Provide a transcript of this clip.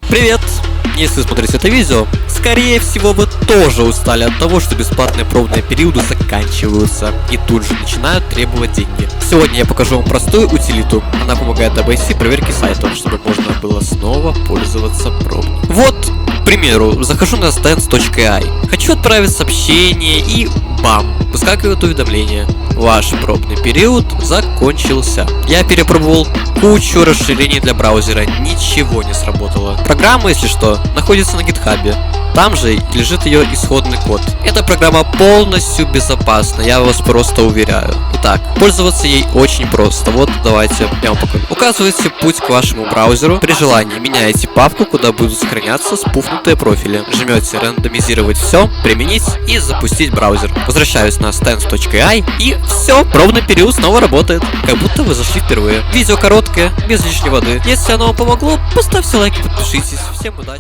Привет! Если смотрите это видео, скорее всего вы тоже устали от того, что бесплатные пробные периоды заканчиваются и тут же начинают требовать деньги. Сегодня я покажу вам простую утилиту. Она помогает обойти проверки сайтов, чтобы можно было снова пользоваться пробным. Вот, к примеру, захожу на stance.ai, хочу отправить сообщение и бам! Выскакивает уведомление. Ваш пробный период закончился. Я перепробовал кучу расширений для браузера, ничего не сработало. Программа, если что, находится на гитхабе. Там же лежит ее исходный код. Эта программа полностью безопасна, я вас просто уверяю. Итак, пользоваться ей очень просто. Вот давайте я вам покажу. Указываете путь к вашему браузеру. При желании меняете папку, куда будут сохраняться спуфнутые профили. Жмете рандомизировать все, применить и запустить браузер. Возвращаюсь на stance.ai и все, пробный период снова работает. Как будто вы зашли впервые. Видео короткое, без лишней воды. Если оно вам помогло, поставьте лайк и подпишитесь. Всем удачи!